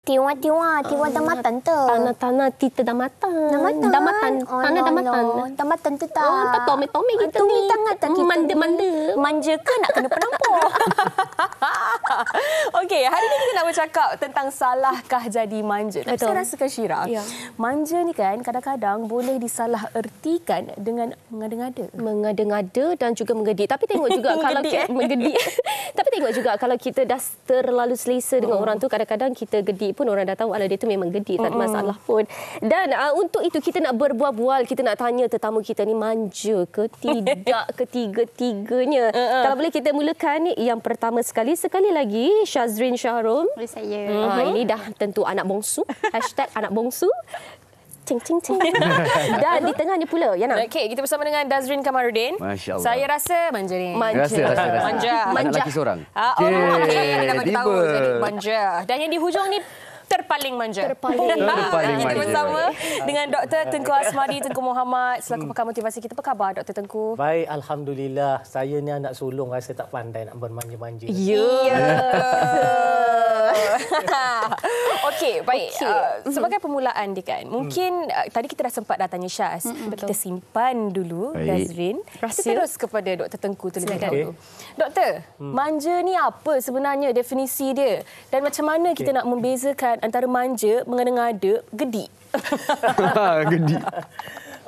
tiwa damatan tu. Tanah tita damatan. Damatan. Tanah damatan. Damatan tu tak. Tak tome gitu ni. Manda-manda. Manja ke nak kena penampur? Okey, hari ini kita nak bercakap tentang salahkah jadi manja. Tapi saya rasakan Syirah, manja ni kan kadang-kadang boleh disalah ertikan dengan mengada-ngada. Mengada-ngada dan juga menggedik. Tapi tengok juga kalau menggedik. Tapi tengok juga kalau kita dah terlalu selesa dengan orang tu, kadang-kadang kita gedik pun orang dah tahu dia tu memang gedik, tak ada masalah pun. Dan untuk itu kita nak berbual-bual, kita nak tanya tetamu kita ni manja ke tidak ketiga-tiganya. Kalau boleh kita mulakan yang pertama sekali lagi Syazrin Shahrom. Boleh saya. Ini dah tentu anak bongsu. #anak bongsu. Ting. Dan di tengahnya pula, Yana. Okey, kita bersama dengan Dazrin Kamarudin. Masya Allah. Saya rasa manja ni. Rasa. Manja. Anak lelaki seorang. Okey, dah bagi tahu jadi manja. Dan yang di hujung ni terpaling manja. Terpaling Kita manja. bersama dengan Dr. Tengku Asmadi Tengku Muhammad selaku pakar motivasi kita. Apa khabar Dr. Tengku? Baik, alhamdulillah. Saya ni anak sulung, rasa tak pandai nak bermanja-manja. Okey, baik. Sebagai permulaan dia kan, mungkin tadi kita dah sempat dah tanya Syaz. Kita simpan dulu Dazrin. Kita terus kepada Dr. Tengku terlebih dahulu. Doktor, manja ni apa sebenarnya definisi dia? Dan macam mana kita nak membezakan antara manja, mengada-ngada, gedik? Gedik.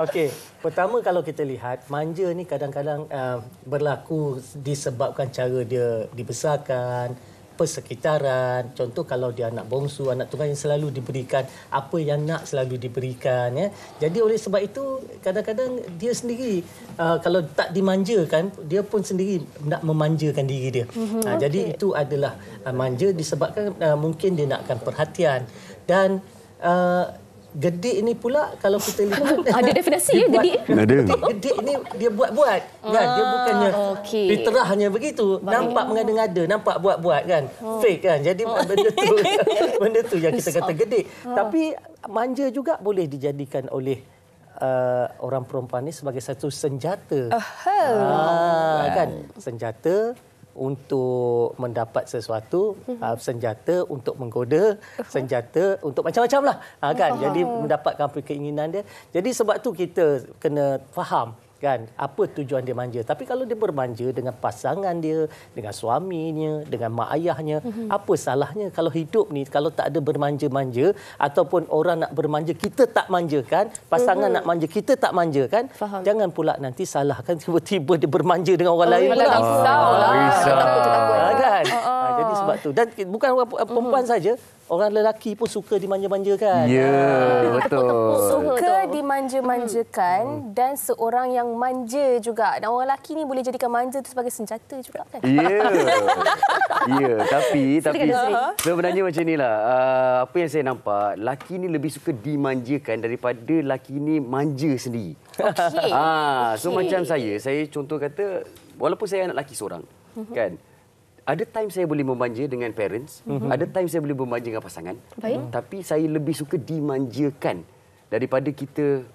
Okey, pertama kalau kita lihat, manja ni kadang-kadang berlaku disebabkan cara dia dibesarkan, persekitaran. Contoh kalau dia anak bongsu, anak tunggal yang selalu diberikan apa yang nak selalu diberikan, ya. Jadi oleh sebab itu kadang-kadang dia sendiri kalau tak dimanjakan, dia pun sendiri nak memanjakan diri dia. Jadi itu adalah manja disebabkan mungkin dia nakkan perhatian. Dan gedik ini pula kalau kita lihat ada definisi ya gedik? Gedik ini dia buat-buat kan, dia bukannya fitrah hanya begitu. Nampak mengada-ngada, nampak buat-buat kan, fake kan. Jadi benda tu yang kita kata gedik. Tapi manja juga boleh dijadikan oleh orang perempuan ni sebagai satu senjata. Kan, senjata untuk mendapat sesuatu, senjata untuk menggoda, senjata untuk macam-macam lah, kan. Jadi mendapatkan apa keinginan dia. Jadi sebab tu kita kena faham kan apa tujuan dia manja. Tapi kalau dia bermanja dengan pasangan dia, dengan suaminya, dengan mak ayahnya, apa salahnya kalau hidup ni kalau tak ada bermanja-manja, ataupun orang nak bermanja kita tak manjakan, pasangan nak manja kita tak manjakan. Jangan pula nanti salahkan tiba-tiba dia bermanja dengan orang lain. Kan? Jadi sebab tu. Dan bukan orang perempuan saja, orang lelaki pun suka dimanja-manjakan. Betul. Suka dimanja-manjakan dan seorang yang manja juga. Dan orang lelaki ni boleh jadikan manja tu sebagai senjata juga kan? Tapi sebenarnya macam inilah. Apa yang saya nampak, lelaki ni lebih suka dimanjakan daripada lelaki ni manja sendiri. So macam saya contoh kata, walaupun saya anak lelaki seorang, kan? Ada time saya boleh memanja dengan parents, ada time saya boleh memanja dengan pasangan. Tapi saya lebih suka dimanjakan daripada kita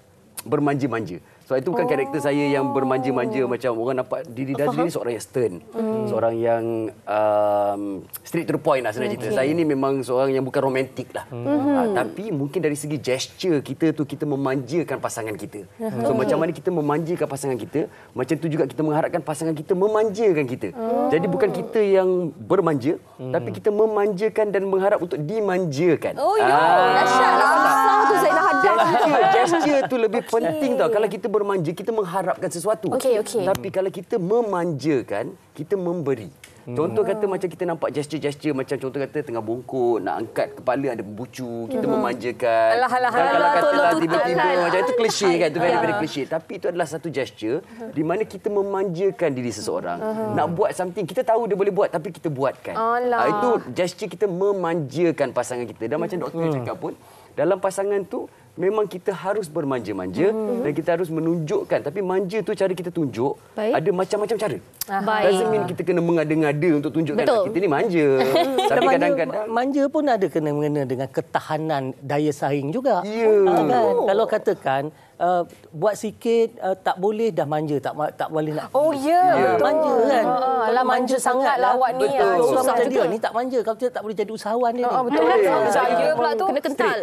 bermanja-manja. Sebab itu bukan karakter saya yang bermanja-manja macam orang nampak diri Dazrin ni seorang yang stern, seorang yang straight to the point lah sebenarnya cerita. Saya ni memang seorang yang bukan romantik lah. Tapi mungkin dari segi gesture kita tu, kita memanjakan pasangan kita. So macam mana kita memanjakan pasangan kita, macam tu juga kita mengharapkan pasangan kita memanjakan kita. Jadi bukan kita yang bermanja, tapi kita memanjakan dan mengharap untuk dimanjakan. Dahsyatlah. Gesture tu lebih penting tau. Kalau kita bermanja, kita mengharapkan sesuatu. Tapi kalau kita memanjakan, kita memberi. Contoh kata macam kita nampak gesture-gesture macam contoh kata tengah bongkok, nak angkat kepala ada bucu, kita memanjakan. Kalau katalah tiba-tiba macam itu klise kan, itu very klise. Tapi itu adalah satu gesture di mana kita memanjakan diri seseorang. Nak buat something, kita tahu dia boleh buat tapi kita buatkan. Itu gesture kita memanjakan pasangan kita. Dan macam doktor cakap pun, dalam pasangan tu memang kita harus bermanja-manja dan kita harus menunjukkan. Tapi manja tu cara kita tunjuk ada macam-macam cara. Doesn't mean kita kena mengada-ngada untuk tunjukkan kita ni manja. Tapi kadang-kadang manja pun ada kena-mengena dengan ketahanan daya saing juga. Kan? Kalau katakan buat sikit tak boleh dah manja, tak boleh nak. Manja kan. Alah manja sangatlah awak ni. Susah macam dia ni tak manja, kalau dia tak boleh jadi usahawan dia ni. Betul. Saya pun tu kena kental.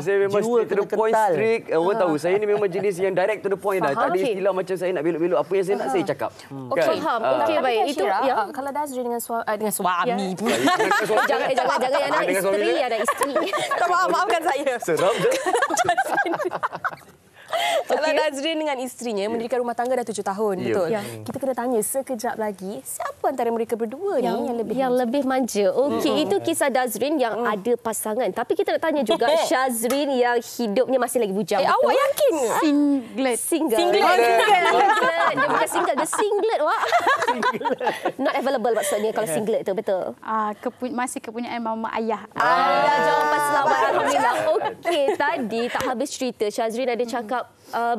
Saya memang Jiwa straight to the kena point, kental. strict. Orang tahu, saya ni memang jenis yang direct to the point dah. Tak ada Okey. istilah macam saya nak belok-belok. Apa yang saya nak, saya cakap. Faham. Okey, baik. Tapi Itu Syira, ya. kalau Dazrin dengan suami tu. Jangan yang nak isteri, ada isteri. Maafkan saya. Seram je. Kalau Dazrin dengan isterinya mendirikan rumah tangga dah 7 tahun, Ya. betul? Ya. Kita kena tanya sekejap lagi, siapa antara mereka berdua ni yang lebih manja. Okey, itu kisah Dazrin yang ada pasangan. Tapi kita nak tanya juga Syazrin yang hidupnya masih lagi bujang. betul? awak yakin ke? Single. Singlet. Dia bukan single, dia singlet, Wak. Not available maksudnya kalau singlet tu, betul? Masih kepunyaan mama ayah. Ya, jawapan selamat. Alhamdulillah. Okey, tadi tak habis cerita. Syazrin ada cakap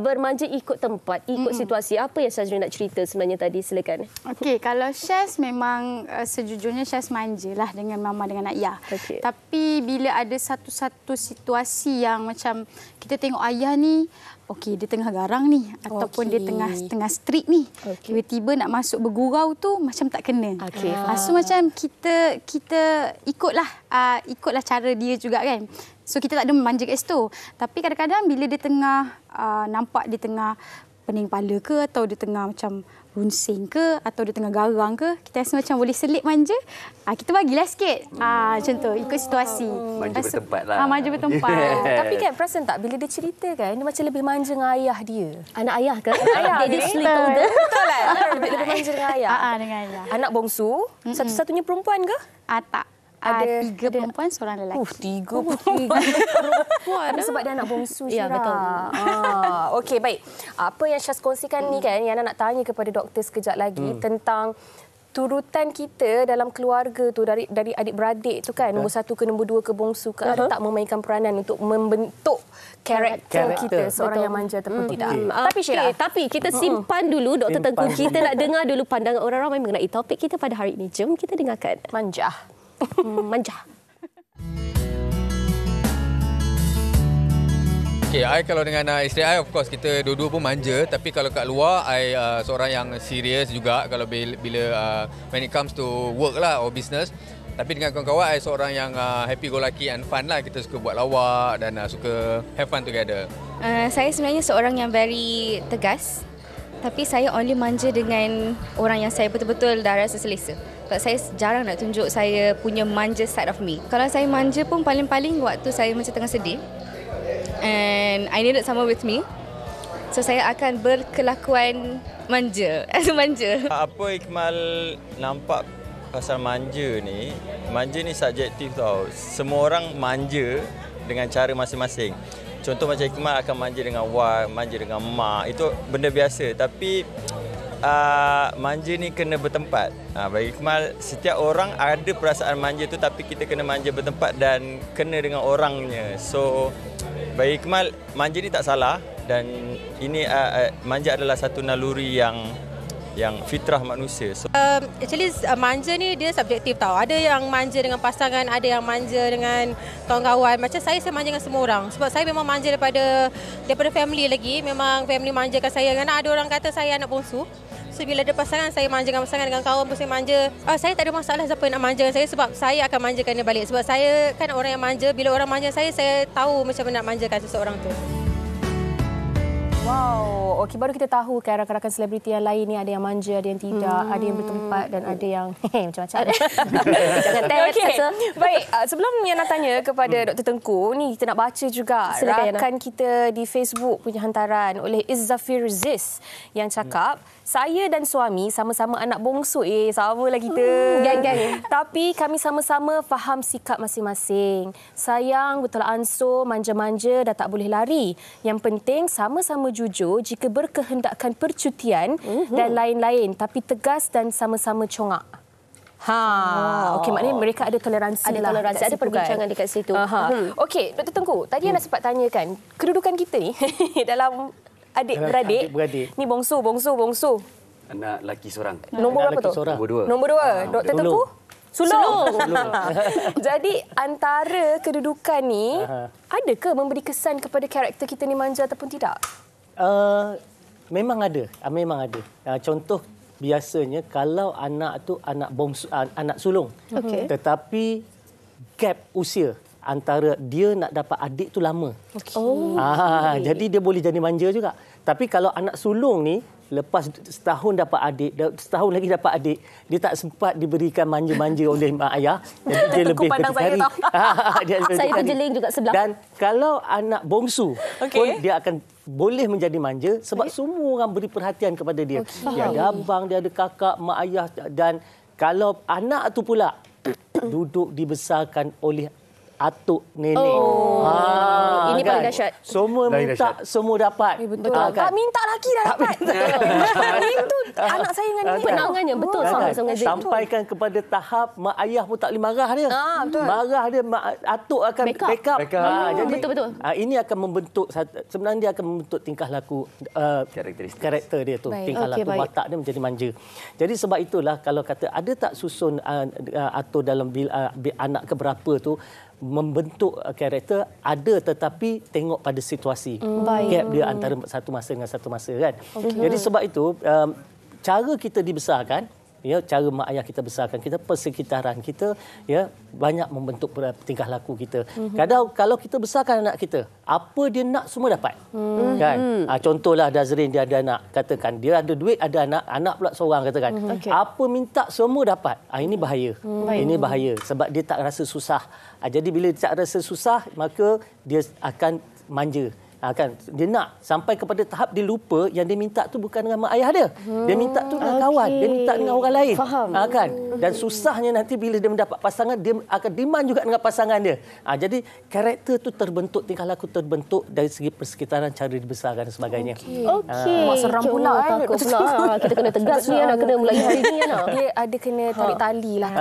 bermanja ikut tempat, ikut situasi. Apa yang Syazrin nak cerita sebenarnya tadi? Silakan. Okey, kalau Syaz memang sejujurnya Syaz manja lah dengan mama dengan ayah. Okey. Tapi bila ada satu-satu situasi yang macam kita tengok ayah ni, okey dia tengah garang ni ataupun dia tengah strict ni. Tiba-tiba nak masuk bergurau tu macam tak kena. Okey. So macam kita ikutlah cara dia juga kan. So kita tak ada manja kat situ. Tapi kadang-kadang bila dia tengah nampak dia tengah pening kepala ke atau dia tengah macam runsing ke atau dia tengah garang ke, kita rasa macam boleh selit manja, kita bagilah sikit. Macam tu, ikut situasi. Manja bertempat lah. Manja bertempat. Tapi kan perasan tak bila dia cerita kan, dia macam lebih manja dengan ayah dia. Anak ayah ke? Ayah Daddy ni. sleep older. Betul kan? Lebih manja dengan ayah. Dengan ayah. Anak bongsu, satu-satunya perempuan ke? Tak. Ada 3 perempuan, seorang lelaki. 3 perempuan. Tapi sebab dia anak bongsu, Ya, Syira. betul. Okey, baik. Apa yang Syaz kongsikan ni kan, yang nak tanya kepada doktor sekejap lagi tentang turutan kita dalam keluarga tu dari adik-beradik tu kan, nombor 1 ke nombor 2 ke bongsu ke, ada tak memainkan peranan untuk membentuk karakter kita seorang yang manja ataupun tidak. Tapi Syira, Tapi kita simpan dulu, Dr. Tengku. Kita nak dengar dulu pandangan orang ramai mengenai topik kita pada hari ini. Jom kita dengarkan. manja. Manja. Okay, I kalau dengan isteri I, of course kita dua-dua pun manja. Tapi kalau kat luar, I seorang yang serius juga kalau bila when it comes to work lah or business. Tapi dengan kawan-kawan, I seorang yang happy go lucky and fun lah. Kita suka buat lawak dan suka have fun together. Saya sebenarnya seorang yang very tegas. Tapi saya only manja dengan orang yang saya betul-betul dah rasa selesa. Sebab saya jarang nak tunjuk saya punya manja side of me. Kalau saya manja pun paling-paling waktu saya macam tengah sedih. And I needed someone with me. So saya akan berkelakuan manja. Manja. Apa Iqmal nampak pasal manja ni subjektif tau. Semua orang manja dengan cara masing-masing. Contoh macam Iqmal akan manja dengan wife, manja dengan mak. Itu benda biasa. Tapi manja ni kena bertempat. Bagi Iqmal, setiap orang ada perasaan manja tu, tapi kita kena manja bertempat dan kena dengan orangnya. So, bagi Iqmal, manja ni tak salah dan ini manja adalah satu naluri yang fitrah manusia. So, actually manja ni dia subjektif tau. Ada yang manja dengan pasangan, ada yang manja dengan kawan-kawan. Macam saya manja dengan semua orang. Sebab saya memang manja daripada family lagi. Memang family manjakan saya. Kerana ada orang kata saya anak bongsu. So bila ada pasangan, saya manja dengan pasangan, dengan kawan pun saya manja. Saya tak ada masalah siapa yang nak manja dengan saya sebab saya akan manjakan dia balik. Sebab saya kan orang yang manja. Bila orang manja saya tahu macam mana nak manjakan seseorang tu. Wow, okey, baru kita tahu kan rakan-rakan selebriti yang lain ni ada yang manja, ada yang tidak, ada yang bertempat dan ada yang macam-macam. Jangan tanya. Okey. Baik, sebelum yang nak tanya kepada Dr. Tengku, ni kita nak baca juga rakan kita di Facebook punya hantaran oleh Izzafir Ziz yang cakap, saya dan suami sama-sama anak bongsu. Samalah kita. Gang-gang. Tapi kami sama-sama faham sikap masing-masing. Sayang, betul ansur, manja-manja dah tak boleh lari. Yang penting sama-sama jujur jika berkehendakkan percutian dan lain-lain. Tapi tegas dan sama-sama congak. Okey, maknanya mereka ada toleransi. Ada toleransi, ada perbincangan dekat situ. Okey, Dr. Tengku, tadi anda sempat tanyakan kedudukan kita ni dalam adik-beradik. Ni bongsu. Anak lelaki seorang. Nombor berapa tu? Nombor 2. Nombor 2. Dr. Tengku? Sulung. Jadi antara kedudukan ni, adakah memberi kesan kepada karakter kita ni manja ataupun tidak? Memang ada. Contoh biasanya kalau anak tu anak bongsu, anak sulung. Tetapi gap usia antara dia nak dapat adik tu lama. Jadi dia boleh jadi manja juga. Tapi kalau anak sulung ni lepas setahun dapat adik, setahun lagi dapat adik, dia tak sempat diberikan manja-manja oleh mak ayah. Jadi dia lebih berdikari. Saya terjeling juga sebelah. Dan kalau anak bongsu pun dia akan boleh menjadi manja sebab semua orang beri perhatian kepada dia. Dia ada abang, dia ada kakak, mak ayah. Dan kalau anak tu pula duduk dibesarkan oleh atuk nenek. Ini kan? paling dahsyat. Semua minta, semua dapat. Betul. Kan? Tak minta laki dah dapat. Itu anak saya dengan nenek. Penangannya betul sangat. Sampaikan kepada tahap mak ayah pun tak boleh marah dia. Betul. Marah dia, atuk akan backup. Jadi betul. Ini akan membentuk, sebenarnya dia akan membentuk tingkah laku, karakter dia tu. Tingkah laku watak dia menjadi manja. Jadi sebab itulah kalau kata ada tak susun atur dalam anak keberapa tu membentuk karakter, ada, tetapi tengok pada situasi. Gap dia antara satu masa dengan satu masa kan. Jadi sebab itu cara kita dibesarkan, ya, cara mak ayah kita besarkan kita, persekitaran kita, ya, banyak membentuk tingkah laku kita. Kadang kalau kita besarkan anak kita, apa dia nak semua dapat. Kan? Contohlah Dazrin, dia ada anak, katakan dia ada duit, ada anak pula seorang, katakan. Apa minta semua dapat. Ini bahaya. Ini bahaya sebab dia tak rasa susah. Jadi bila dia tak rasa susah, maka dia akan manja. Kan, dia nak sampai kepada tahap dia lupa yang dia minta tu bukan dengan mak ayah dia. Dia minta tu dengan kawan, dia minta dengan orang lain. Kan? Dan susahnya nanti bila dia mendapat pasangan, dia akan demand juga dengan pasangan dia. Jadi karakter tu terbentuk, tingkah laku terbentuk dari segi persekitaran, cara dibesarkan dan sebagainya. Mak seram pula. Takut pula. Kita kena tegas ni, kena mulai hari ni. Dia ada kena tarik tali lah.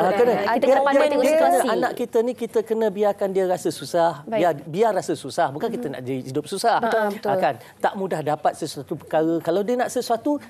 Kita kena pandai tengok situasi. Anak kita ni kita kena biarkan dia rasa susah. Biar rasa susah. Bukan kita nak hidup susah. Betul. Kan? Tak mudah dapat sesuatu perkara. Kalau dia nak sesuatu,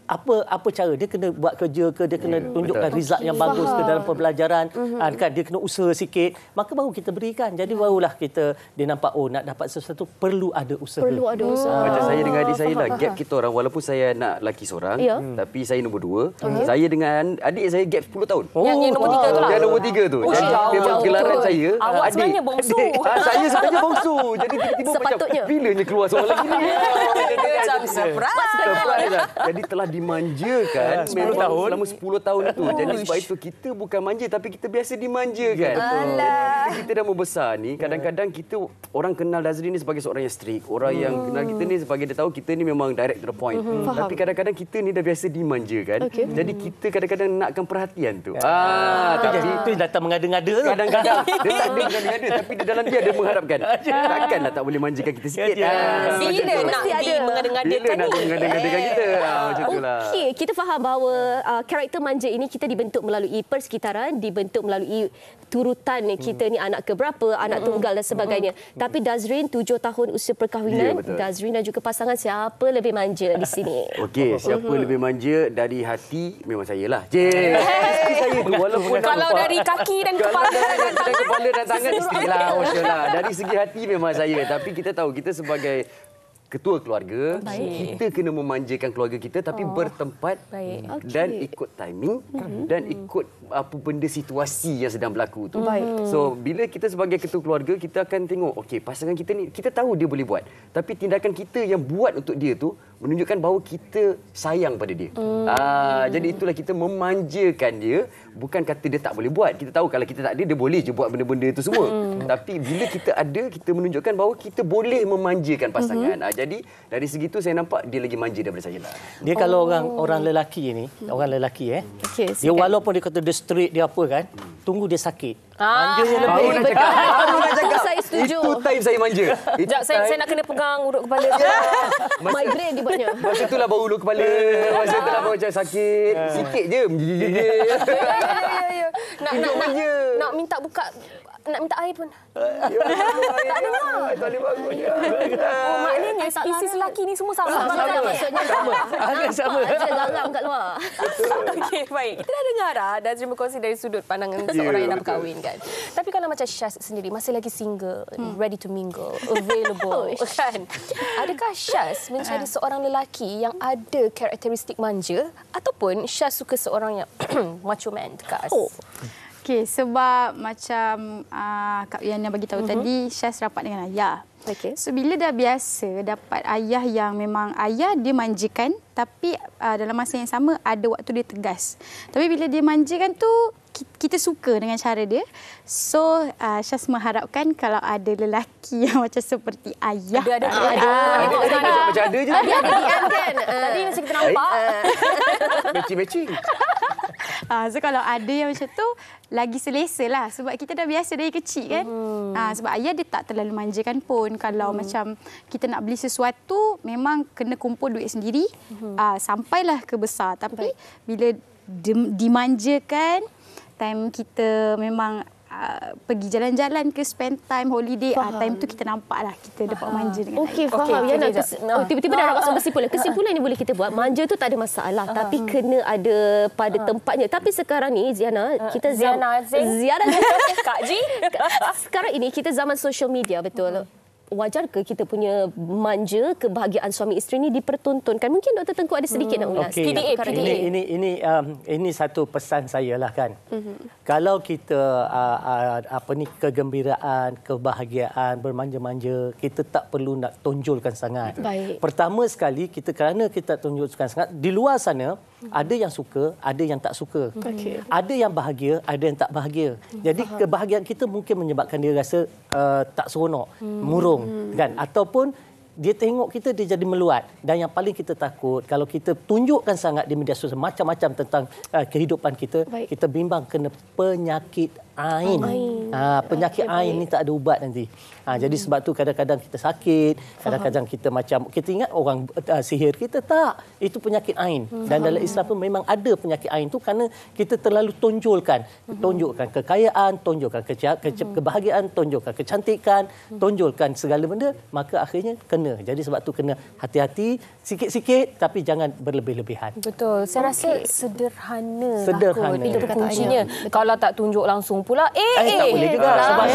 apa cara dia kena buat kerja ke, dia kena tunjukkan result yang bagus ke dalam pembelajaran, kan, dia kena usaha sikit, maka baru kita berikan. Jadi barulah dia nampak nak dapat sesuatu perlu ada usaha. Macam saya dengan adik saya lah, gap kita orang, walaupun saya anak lelaki seorang, tapi saya nombor 2. Saya dengan adik saya gap 10 tahun. Yang nombor 3 tu lah. Yang nombor 3 tu. Jadi memang gelaran saya awak sebenarnya bongsu. Saya sebenarnya bongsu. Jadi tiba-tiba macam bilanya keluar seorang lagi ni. Macam surprise. Jadi telah dimanjakan 10 tahun selama 10 tahun itu. Jadi sebab itu kita bukan manja tapi kita biasa dimanjakan. Jadi kita dah membesar ni, kadang-kadang kita orang kenal Dazrin ni sebagai seorang yang strict, orang yang kenal kita ni sebagai dia tahu kita ni memang direct to the point. Tapi kadang-kadang kita ni dah biasa dimanjakan. Jadi kita kadang-kadang nakkan perhatian tu. Tapi itu datang mengada-ngada tu. Kadang-kadang dia tak ada mengada-ngada tapi di dalam dia ada mengharapkan. Takkanlah tak boleh manjakan kita sikit. Bila nak mengada-ngadakan ni. Mengada-ngadakan kita. Macam itulah. Okey, kita faham bahawa karakter manja ini kita dibentuk melalui persekitaran, dibentuk melalui turutan kita ni anak keberapa, anak tunggal dan sebagainya. Tapi Dazrin 7 tahun usia perkahwinan, Dazrin dan juga pasangan, siapa lebih manja di sini? Okey, siapa lebih manja dari hati memang saya lah. Isteri saya tu walaupun kalau dari kaki dan kepala dan tangan isteri lah, lah. Dari segi hati memang saya, tapi kita tahu kita sebagai ketua keluarga, kita kena memanjakan keluarga kita tapi bertempat dan ikut timing dan ikut apa benda situasi yang sedang berlaku tu. So bila kita sebagai ketua keluarga, kita akan tengok okey, pasangan kita ni kita tahu dia boleh buat, tapi tindakan kita yang buat untuk dia tu menunjukkan bahawa kita sayang pada dia. Jadi itulah kita memanjakan dia, bukan kata dia tak boleh buat. Kita tahu kalau kita tak ada, dia boleh je buat benda-benda itu semua. Tapi bila kita ada, kita menunjukkan bahawa kita boleh memanjakan pasangan. Jadi dari segi itu saya nampak dia lagi manja daripada saya lah. Dia kalau orang lelaki ni, orang lelaki dia walaupun dia kata dia straight, dia apa kan, tunggu dia sakit. Manjanya lebih. Baru nak cakap. Saya setuju. Itu time saya manja. Sekejap, saya nak kena pegang urut kepala. Migraine dibuatnya. Masa itulah baru urut kepala. Masa itulah baru macam sakit. Sikit je. Nak minta buka, nak minta air pun. Tak dengar. Tak boleh bangun je. Maknanya spesies lelaki ni semua sama. Maksudnya sama. Aja garam kat luar. Okey, baik. Kita dah dengar dah Dazrin berkongsi dari sudut pandangan seorang yang dah berkahwin kan. Tapi kalau macam Syaz sendiri masih lagi single, ready to mingle, available kan. Adakah Syaz mencari seorang lelaki yang ada karakteristik manja ataupun Syaz suka seorang yang macho man tegas? Okey, sebab macam Kak Yana bagi tahu tadi, Syaz rapat dengan ayah. Okey. So bila dah biasa dapat ayah yang memang ayah dia manjakan, tapi dalam masa yang sama ada waktu dia tegas. Tapi bila dia manjakan tu, kita suka dengan cara dia. So Syaz mengharapkan kalau ada lelaki yang macam seperti ayah. Ada. Macam ada je. Kan? Tadi macam kita nampak. Matching. So kalau ada yang macam tu, lagi selesa lah. Sebab kita dah biasa dari kecil kan. Sebab ayah dia tak terlalu manjakan pun. Kalau macam kita nak beli sesuatu, memang kena kumpul duit sendiri. Sampailah ke besar. Tapi bila dimanjakan, time kita memang pergi jalan-jalan ke spend time holiday, time tu kita nampaklah kita dapat manja dengan Okey, faham. Tiba-tiba dah nak masuk kesimpulan. Kesimpulan yang boleh kita buat, manja tu tak ada masalah, tapi kena ada pada tempatnya. Tapi sekarang ni Ziana, kita Ziana Kak Ji. Sekarang ini kita zaman social media, betul. Wajar ke kita punya manja, kebahagiaan suami isteri ni dipertontonkan? Mungkin Dr. Tengku ada sedikit nak ulas. Okay. Ini satu pesan saya lah kan. Kalau kita kegembiraan, kebahagiaan, bermanja-manja, kita tak perlu nak tonjolkan sangat. Baik. Pertama sekali kerana kita tonjolkan sangat, di luar sana ada yang suka, ada yang tak suka. Ada yang bahagia, ada yang tak bahagia. Jadi kebahagiaan kita mungkin menyebabkan dia rasa tak seronok, murung kan, ataupun dia tengok kita dia jadi meluat. Dan yang paling kita takut kalau kita tunjukkan sangat di media sosial macam-macam tentang kehidupan kita, kita bimbang kena penyakit ain. Penyakit ain ni tak ada ubat nanti. Jadi sebab tu kadang-kadang kita sakit, kadang-kadang kita macam kita ingat orang sihir, kita tak. Itu penyakit ain. Dan dalam Islam pun memang ada penyakit ain tu kerana kita terlalu tunjulkan kekayaan, tunjulkan kebahagiaan, tunjulkan kecantikan, tunjulkan segala benda, maka akhirnya kena. Jadi sebab tu kena hati-hati, sikit-sikit tapi jangan berlebih-lebihan. Betul. Saya rasa sederhana. Itu kuncinya. Kalau tak tunjuk langsung pula, tak boleh juga. Sebab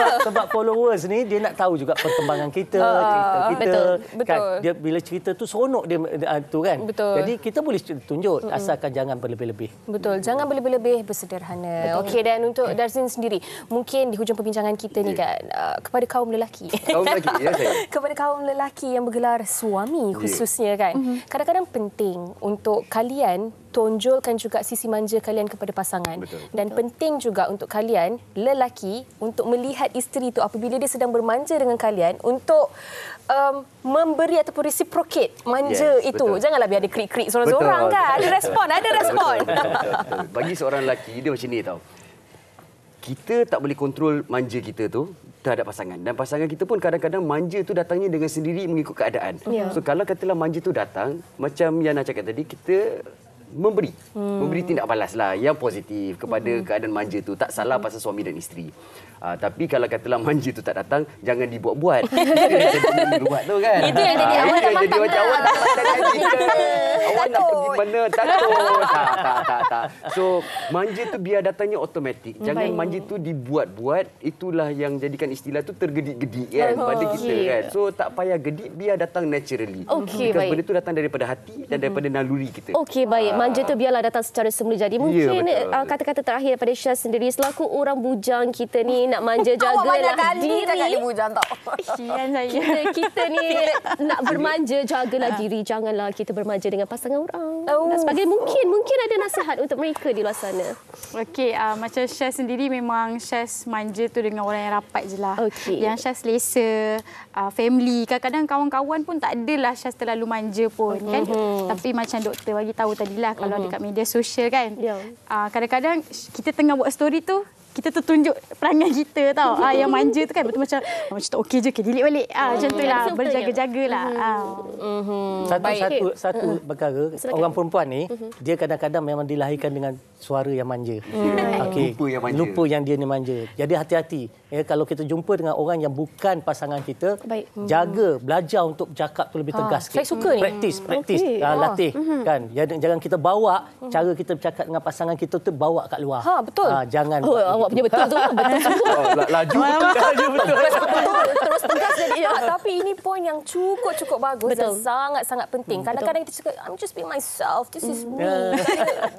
sebab followers ni dia nak tahu juga perkembangan kita, cerita kita. Betul. Kan? Dia bila cerita tu seronok dia tu kan. Betul. Jadi kita boleh tunjuk asalkan jangan berlebih-lebih. Betul. Jangan berlebih-lebih, bersederhana. Okey, dan untuk Darzin sendiri, mungkin di hujung perbincangan kita ni kan, kepada kaum lelaki. Kepada kaum lelaki yang bergelar suami khususnya kan. Kadang-kadang penting untuk kalian tonjolkan juga sisi manja kalian kepada pasangan. Dan penting juga untuk kalian lelaki untuk melihat isteri itu apabila dia sedang bermanja dengan kalian untuk memberi ataupun reciprocate manja itu. Betul. Janganlah biar dia krik-krik seorang-seorang kan. Ada respon. Bagi seorang lelaki dia macam ni tau. Kita tak boleh kontrol manja kita tu terhadap pasangan. Dan pasangan kita pun kadang-kadang manja tu datangnya dengan sendiri mengikut keadaan. So kalau katalah manja tu datang, macam Yana cakap tadi, kita memberi tindak balas lah yang positif kepada keadaan manja tu. Tak salah pasal suami dan isteri. Tapi kalau katalah manja tu tak datang, jangan dibuat-buat. Itu buat tu kan. Itu yang jadi awak tak jadi macam awak tak matang lagi ke? Awak nak pergi mana? Takut. Tak. So manja tu biar datangnya automatik. Jangan manja tu dibuat-buat. Itulah yang jadikan istilah tu tergedik-gedik kan pada kita kan. So tak payah gedik, biar datang naturally. Because benda tu datang daripada hati dan daripada naluri kita. Okey, baik. Manja tu biarlah datang secara semula jadi. Mungkin kata-kata terakhir daripada Syaz sendiri, selaku orang bujang kita ni, nak manja jagalah diri. Awak dia bujang tau. Kesian saya. Kita ni nak bermanja, jagalah diri. Janganlah kita bermanja dengan pasangan orang. Dan sebagainya. Mungkin ada nasihat untuk mereka di luar sana. Okey, macam Syaz sendiri memang Syaz manja tu dengan orang yang rapat je lah. Yang Syaz selesa, family. Kadang-kadang kawan-kawan pun tak adalah Syaz terlalu manja pun kan. Tapi macam doktor bagi tahu tadilah, kalau dekat media sosial kan, kadang-kadang kita tengah buat story tu, kita tertunjuk perangai kita tau. Yang manja tu kan betul macam tak okey je, delete balik. Macam tu lah, berjaga-jagalah. Satu perkara, orang perempuan ni, dia kadang-kadang memang dilahirkan dengan suara yang manja. Lupa yang manja. Lupa yang dia ni manja. Jadi hati-hati. kalau kita jumpa dengan orang yang bukan pasangan kita, jaga, belajar untuk bercakap tu lebih tegas sikit. Saya suka ni. Praktis, latih kan. Jangan kita bawa cara kita bercakap dengan pasangan kita tu bawa kat luar. Betul. Jangan. Awak punya betul tu. Betul semua. Laju betul. Terus tegas jadi. Tapi ini poin yang cukup bagus dan sangat-sangat penting. Kadang-kadang kita cakap, I'm just being myself. This is me.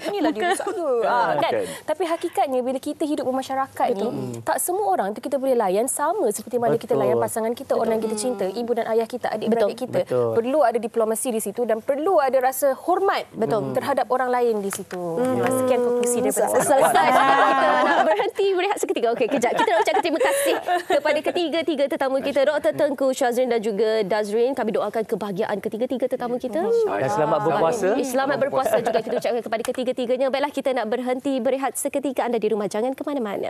Inilah diri saya. Kan? Tapi hakikatnya bila kita hidup bermasyarakat ni, tak semua orang tu kita boleh layan sama seperti mana kita layan pasangan kita, orang yang kita cinta, ibu dan ayah kita, adik-beradik kita. Perlu ada diplomasi di situ dan perlu ada rasa hormat terhadap orang lain di situ. Sekian konklusi daripada selesai. Kita nak berhenti berehat seketika. Okey, kejap. Kita nak ucapkan terima kasih kepada ketiga tetamu kita, Dr. Tengku Syazrin dan juga Dazrin. Kami doakan kebahagiaan ketiga tetamu kita. Dan selamat berpuasa. Selamat berpuasa juga kita ucapkan kepada ketiga-tiganya. Baiklah, kita nak berhenti berehat seketika. Anda di rumah jangan ke mana-mana.